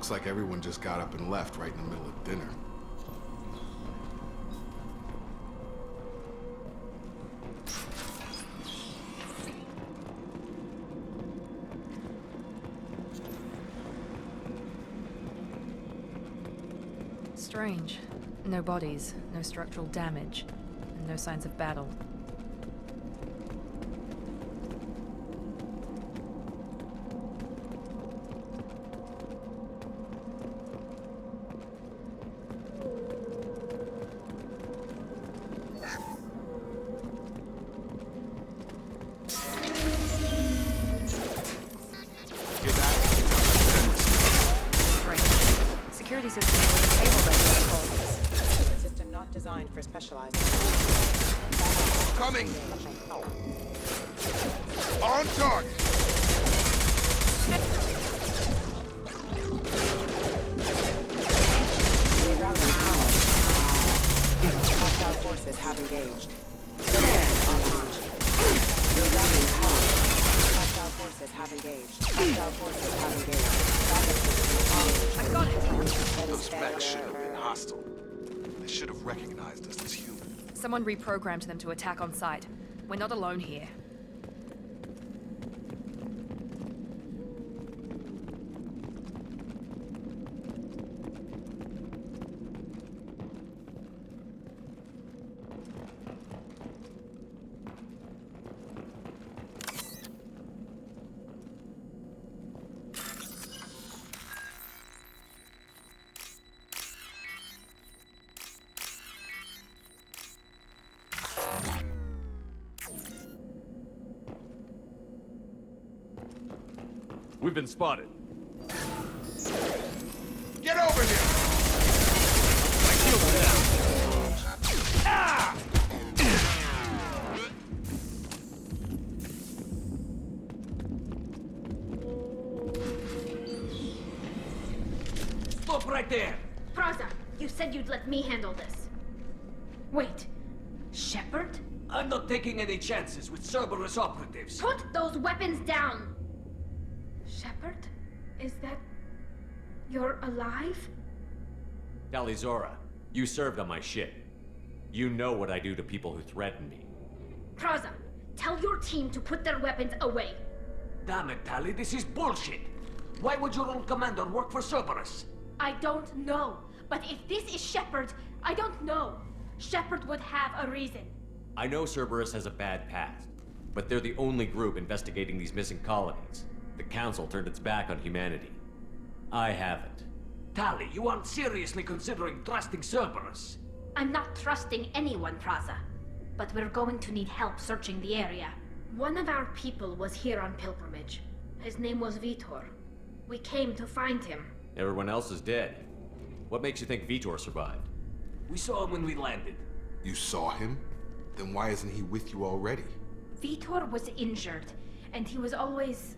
Looks like everyone just got up and left right in the middle of dinner. Strange. No bodies, no structural damage, and no signs of battle. Security system was disabled by the authorities. System not designed for specialized. Coming! On target! Hostile forces have engaged. Hostile forces have engaged. Hostile forces have engaged. I got it! Those mechs should have been hostile. They should have recognized us as human. Someone reprogrammed them to attack on sight. We're not alone here. We've been spotted. Get over here! My shield is down. Ah! Stop right there! Praza, you said you'd let me handle this. Wait, Shepard? I'm not taking any chances with Cerberus operatives. Put those weapons down! Shepard? Is that... you're alive? Talizora, you served on my ship. You know what I do to people who threaten me. Praza, tell your team to put their weapons away. Damn it, Tali, this is bullshit! Why would your old commander work for Cerberus? I don't know, but if this is Shepard, I don't know. Shepard would have a reason. I know Cerberus has a bad past, but they're the only group investigating these missing colonies. The Council turned its back on humanity. I haven't. Tali, you aren't seriously considering trusting Cerberus. I'm not trusting anyone, Praza. But we're going to need help searching the area. One of our people was here on pilgrimage. His name was Vitor. We came to find him. Everyone else is dead. What makes you think Vitor survived? We saw him when we landed. You saw him? Then why isn't he with you already? Vitor was injured, and he was always,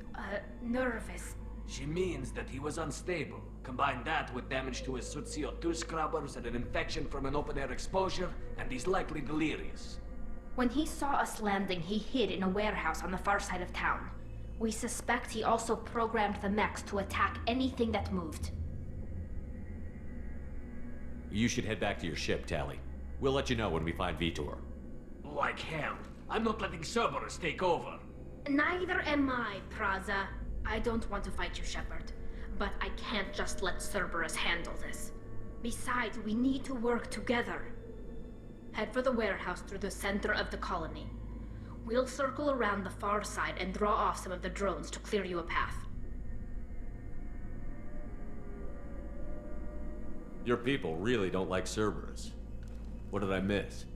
nervous. She means that he was unstable. Combine that with damage to his suit CO2 scrubbers and an infection from an open-air exposure, and he's likely delirious. When he saw us landing, he hid in a warehouse on the far side of town. We suspect he also programmed the mechs to attack anything that moved. You should head back to your ship, Tali. We'll let you know when we find Vitor. Like hell. I'm not letting Cerberus take over. Neither am I, Praza. I don't want to fight you, Shepard. But I can't just let Cerberus handle this. Besides, we need to work together. Head for the warehouse through the center of the colony. We'll circle around the far side and draw off some of the drones to clear you a path. Your people really don't like Cerberus. What did I miss?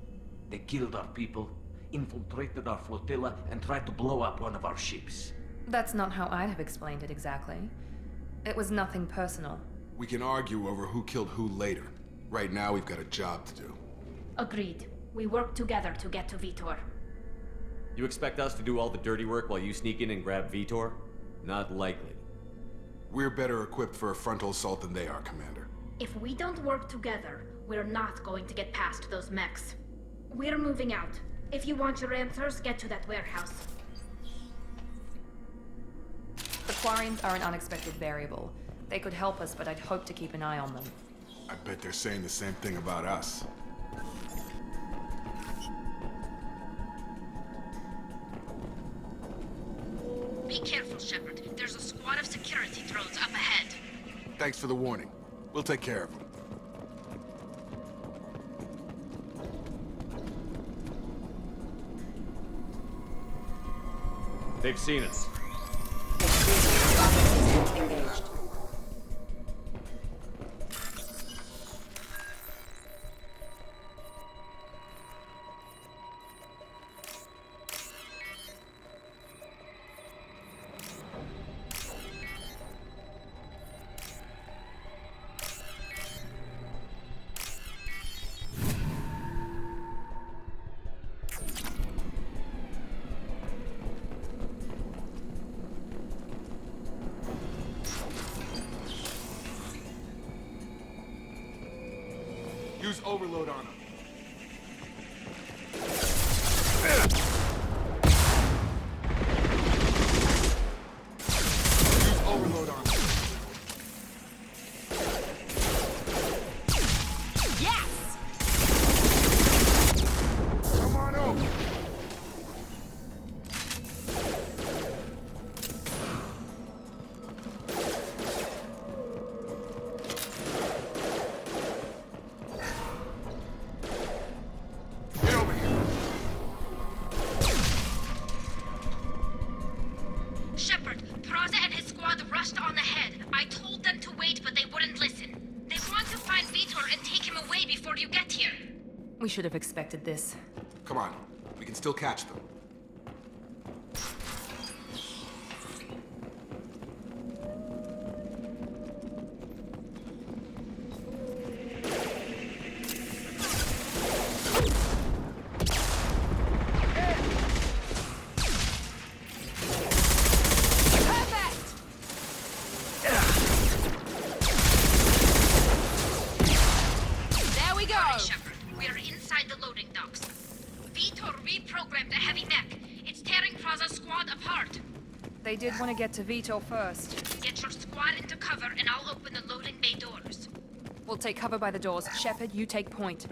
They killed our people, infiltrated our flotilla, and tried to blow up one of our ships. That's not how I'd have explained it exactly. It was nothing personal. We can argue over who killed who later. Right now, we've got a job to do. Agreed. We work together to get to Vitor. You expect us to do all the dirty work while you sneak in and grab Vitor? Not likely. We're better equipped for a frontal assault than they are, Commander. If we don't work together, we're not going to get past those mechs. We're moving out. If you want your answers, get to that warehouse. The Quarians are an unexpected variable, They could help us, but I'd hope to keep an eye on them. I bet they're saying the same thing about us. Be careful, Shepard. There's a squad of security drones up ahead. Thanks for the warning. We'll take care of them. They've seen us. Engaged. Use overload on them. Use overload on them. Come on over. Get over here. Shepard, Praza and his squad rushed on ahead. I told them to wait, but they wouldn't listen. They want to find Vitor and take him away before you get here. We should have expected this. Come on. We can still catch them. Sorry, Shepard. We are inside the loading docks. Vitor reprogrammed the heavy mech. It's tearing Praza's squad apart. They did want to get to Vitor first. Get your squad into cover and I'll open the loading bay doors. We'll take cover by the doors. Shepard, you take point.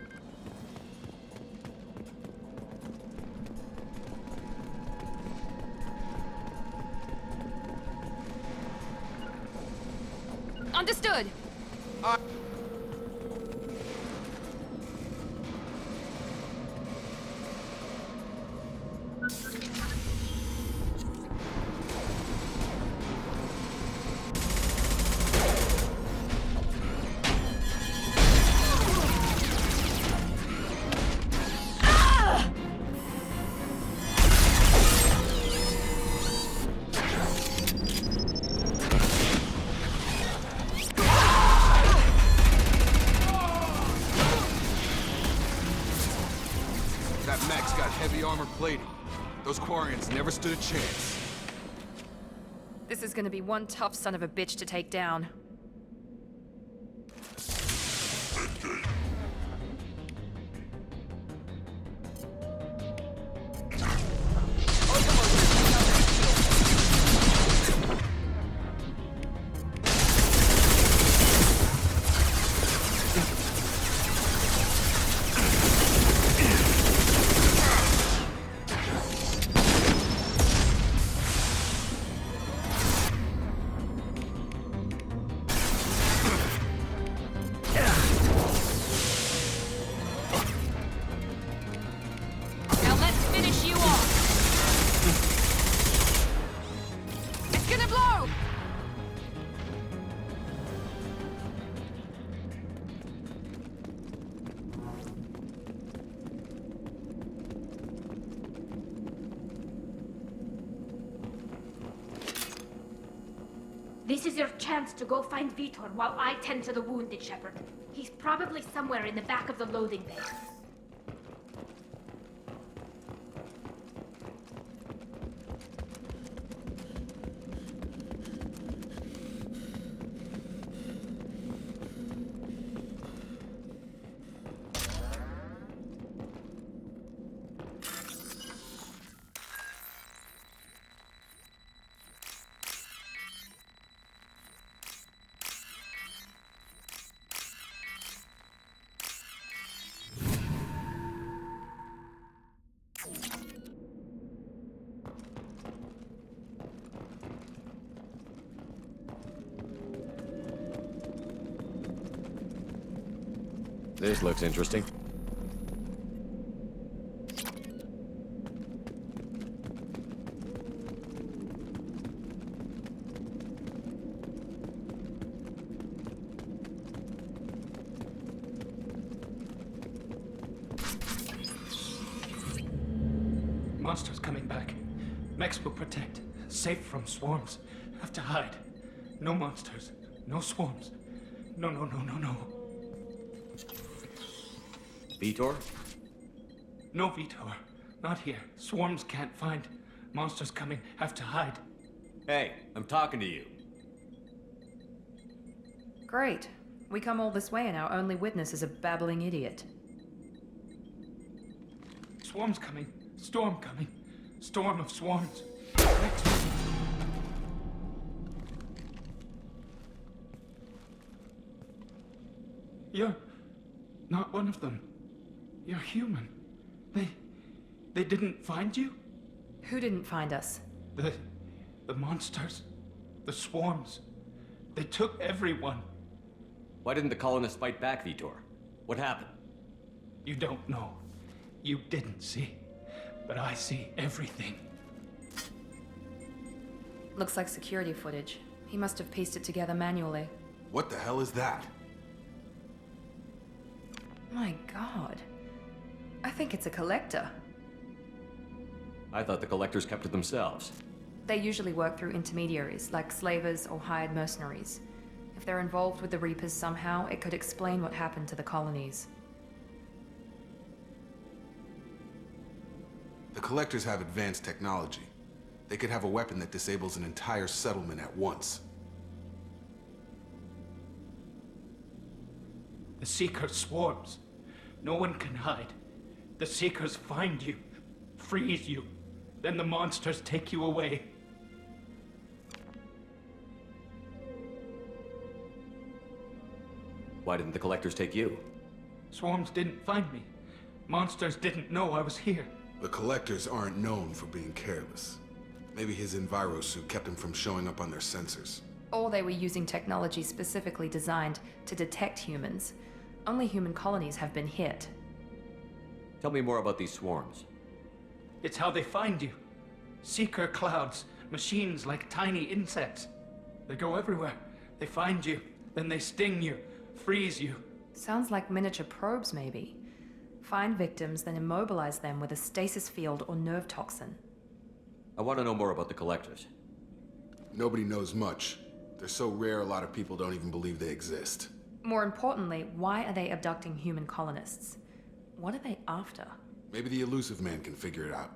Understood! That mech's got heavy armor plating. Those Quarians never stood a chance. This is gonna be one tough son of a bitch to take down. Now let's finish you off! It's gonna blow! This is your chance to go find Vitor while I tend to the wounded, Shepard. He's probably somewhere in the back of the loading bay. This looks interesting. Monsters coming back. Mechs will protect. Safe from swarms. Have to hide. No monsters. No swarms. No. Vitor? No Vitor. Not here. Swarms can't find. Monsters coming. Have to hide. Hey, I'm talking to you. Great. We come all this way and our only witness is a babbling idiot. Swarms coming. Storm coming. Storm of swarms. Mechs. You're not one of them. You're human. They didn't find you? Who didn't find us? The monsters. The swarms. They took everyone. Why didn't the colonists fight back, Vitor? What happened? You don't know. You didn't see. But I see everything. Looks like security footage. He must have pieced it together manually. What the hell is that? My god. I think it's a collector. I thought the collectors kept to themselves. They usually work through intermediaries, like slavers or hired mercenaries. If they're involved with the Reapers somehow, it could explain what happened to the colonies. The Collectors have advanced technology. They could have a weapon that disables an entire settlement at once. The Seeker swarms. No one can hide. The Seekers find you, freeze you, then the monsters take you away. Why didn't the collectors take you? Swarms didn't find me. Monsters didn't know I was here. The Collectors aren't known for being careless. Maybe his Enviro suit kept him from showing up on their sensors. Or they were using technology specifically designed to detect humans. Only human colonies have been hit. Tell me more about these swarms. It's how they find you. Seeker clouds, machines like tiny insects. They go everywhere. They find you, then they sting you, freeze you. Sounds like miniature probes, maybe. Find victims, then immobilize them with a stasis field or nerve toxin. I want to know more about the collectors. Nobody knows much. They're so rare, a lot of people don't even believe they exist. More importantly, why are they abducting human colonists? What are they after? Maybe the Elusive Man can figure it out.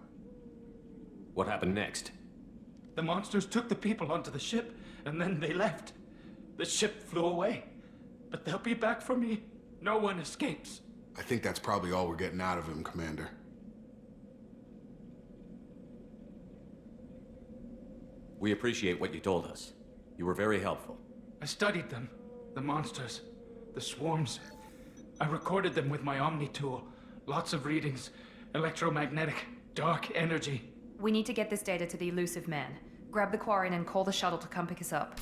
What happened next? The monsters took the people onto the ship, and then they left. The ship flew away. But they'll be back for me. No one escapes. I think that's probably all we're getting out of him, Commander. We appreciate what you told us. You were very helpful. I studied them. The monsters. The swarms. I recorded them with my Omni tool. Lots of readings. Electromagnetic. Dark energy. We need to get this data to the Elusive Man. Grab the Quarian and call the shuttle to come pick us up.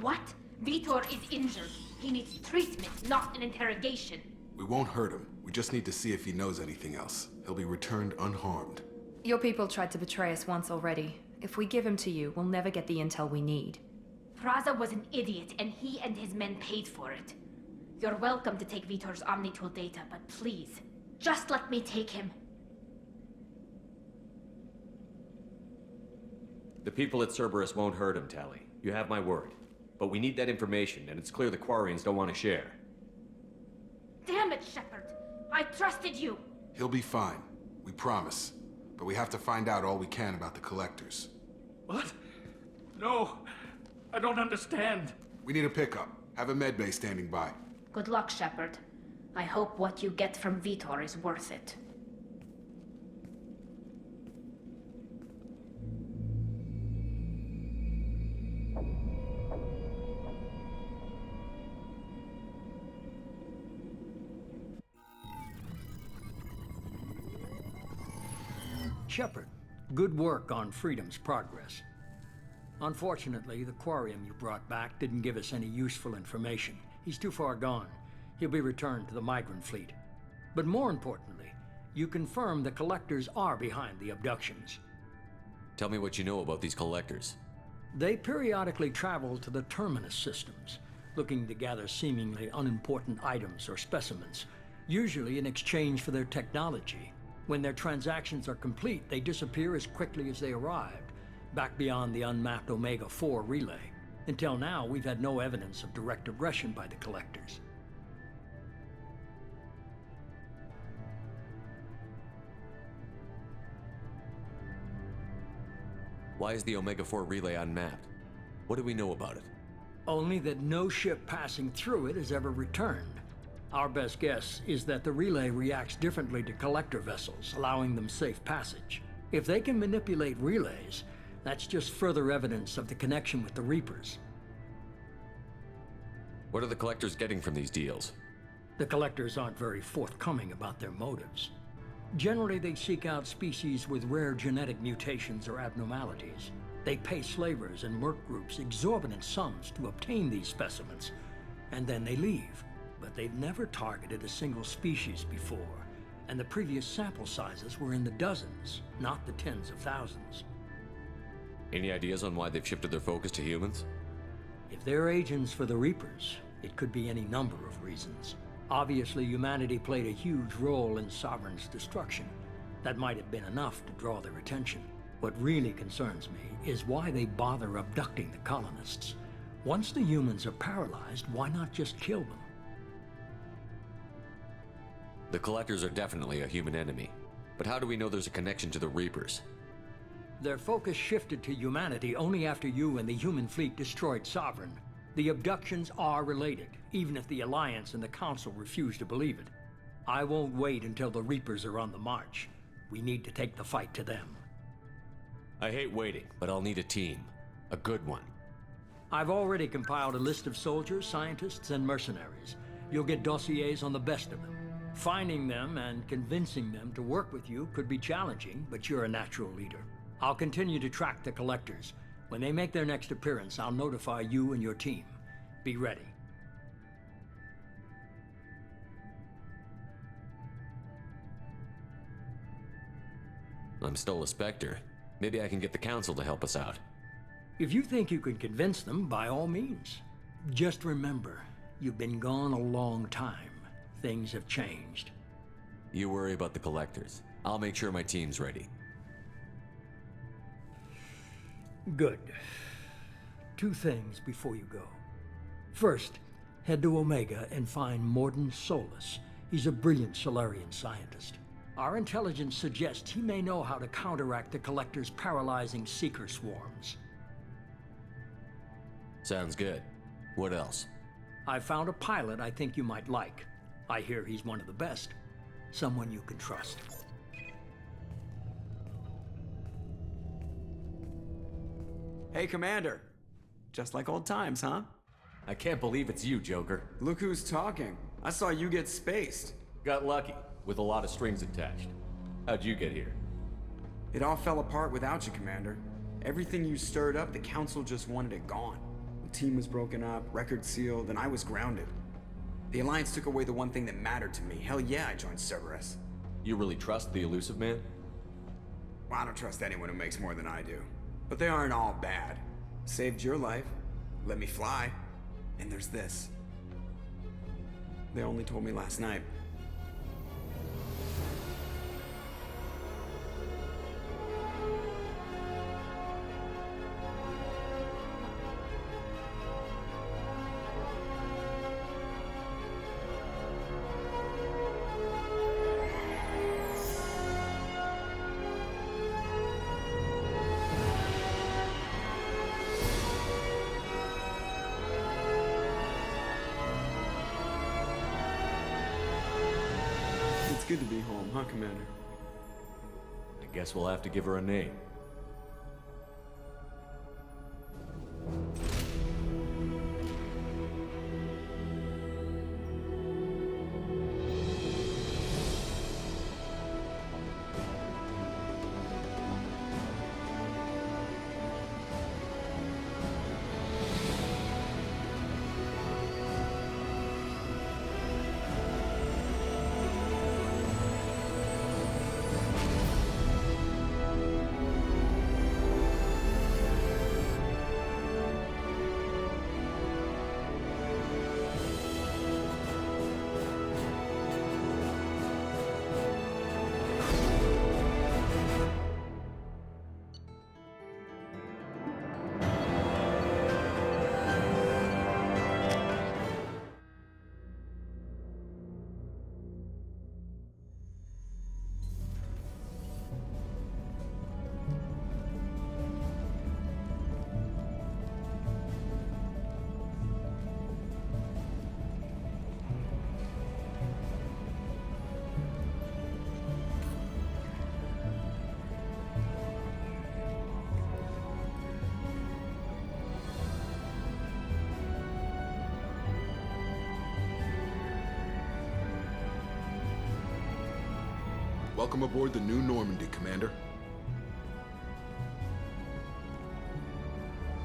What? Vitor is injured. He needs treatment, not an interrogation. We won't hurt him. We just need to see if he knows anything else. He'll be returned unharmed. Your people tried to betray us once already. If we give him to you, we'll never get the intel we need. Praza was an idiot, and he and his men paid for it. You're welcome to take Vitor's Omnitool data, but please, just let me take him. The people at Cerberus won't hurt him, Tali. You have my word. But we need that information, and it's clear the Quarians don't want to share. Damn it, Shepard! I trusted you! He'll be fine. We promise. But we have to find out all we can about the Collectors. What? No. I don't understand. We need a pickup. Have a medbay standing by. Good luck, Shepard. I hope what you get from Vitor is worth it. Shepard, good work on Freedom's progress. Unfortunately, the Quarium you brought back didn't give us any useful information, He's too far gone. He'll be returned to the migrant fleet. But more importantly, you confirm the Collectors are behind the abductions. Tell me what you know about these Collectors. They periodically travel to the Terminus systems, looking to gather seemingly unimportant items or specimens, usually in exchange for their technology. When their transactions are complete, they disappear as quickly as they arrived, back beyond the unmapped Omega-4 relay. Until now, we've had no evidence of direct aggression by the Collectors. Why is the Omega-4 relay unmapped? What do we know about it? Only that no ship passing through it has ever returned. Our best guess is that the relay reacts differently to collector vessels, allowing them safe passage. If they can manipulate relays, that's just further evidence of the connection with the Reapers. What are the Collectors getting from these deals? The Collectors aren't very forthcoming about their motives. Generally, they seek out species with rare genetic mutations or abnormalities. They pay slavers and work groups exorbitant sums to obtain these specimens, and then they leave. But they've never targeted a single species before, and the previous sample sizes were in the dozens, not the tens of thousands. Any ideas on why they've shifted their focus to humans? If they're agents for the Reapers, it could be any number of reasons. Obviously, humanity played a huge role in Sovereign's destruction. That might have been enough to draw their attention. What really concerns me is why they bother abducting the colonists. Once the humans are paralyzed, why not just kill them? The Collectors are definitely a human enemy. But how do we know there's a connection to the Reapers? Their focus shifted to humanity only after you and the human fleet destroyed Sovereign. The abductions are related, even if the Alliance and the Council refuse to believe it. I won't wait until the Reapers are on the march. We need to take the fight to them. I hate waiting, but I'll need a team. A good one. I've already compiled a list of soldiers, scientists, and mercenaries. You'll get dossiers on the best of them. Finding them and convincing them to work with you could be challenging, but you're a natural leader. I'll continue to track the Collectors. When they make their next appearance, I'll notify you and your team. Be ready. I'm still a Spectre. Maybe I can get the Council to help us out. If you think you can convince them, by all means. Just remember, you've been gone a long time. Things have changed. You worry about the Collectors. I'll make sure my team's ready. Good. 2 things before you go. First, head to Omega and find Mordin Solus. He's a brilliant Solarian scientist. Our intelligence suggests he may know how to counteract the Collector's paralyzing Seeker swarms. Sounds good. What else? I found a pilot I think you might like. I hear he's one of the best. Someone you can trust. Hey, Commander. Just like old times, huh? I can't believe it's you, Joker. Look who's talking. I saw you get spaced. Got lucky, with a lot of strings attached. How'd you get here? It all fell apart without you, Commander. Everything you stirred up, the Council just wanted it gone. The team was broken up, record sealed, and I was grounded. The Alliance took away the one thing that mattered to me. Hell yeah, I joined Cerberus. You really trust the Illusive Man? Well, I don't trust anyone who makes more than I do. But they aren't all bad. Saved your life, let me fly, and there's this. They only told me last night. Good to be home, huh, Commander? I guess we'll have to give her a name. Welcome aboard the new Normandy, Commander.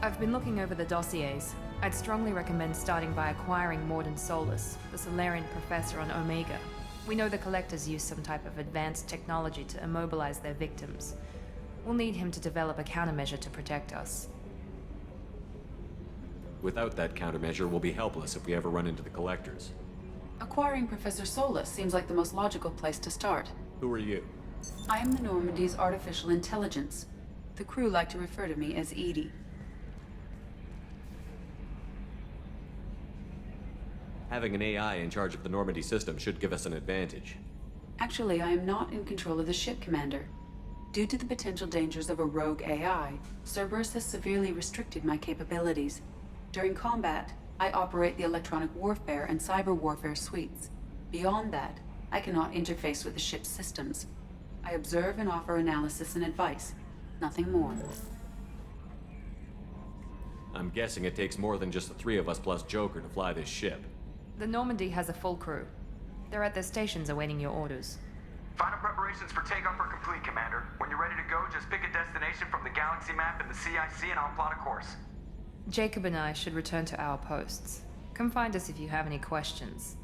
I've been looking over the dossiers. I'd strongly recommend starting by acquiring Mordin Solus, the Solarian professor on Omega. We know the Collectors use some type of advanced technology to immobilize their victims. We'll need him to develop a countermeasure to protect us. Without that countermeasure, we'll be helpless if we ever run into the Collectors. Acquiring Professor Solus seems like the most logical place to start. Who are you? I am the Normandy's artificial intelligence. The crew like to refer to me as EDI. Having an AI in charge of the Normandy system should give us an advantage. Actually, I am not in control of the ship, Commander. Due to the potential dangers of a rogue AI, Cerberus has severely restricted my capabilities. During combat, I operate the electronic warfare and cyber warfare suites. Beyond that, I cannot interface with the ship's systems. I observe and offer analysis and advice. Nothing more. I'm guessing it takes more than just the three of us plus Joker to fly this ship. The Normandy has a full crew. They're at their stations awaiting your orders. Final preparations for takeoff are complete, Commander. When you're ready to go, just pick a destination from the galaxy map in the CIC and I'll plot a course. Jacob and I should return to our posts. Come find us if you have any questions.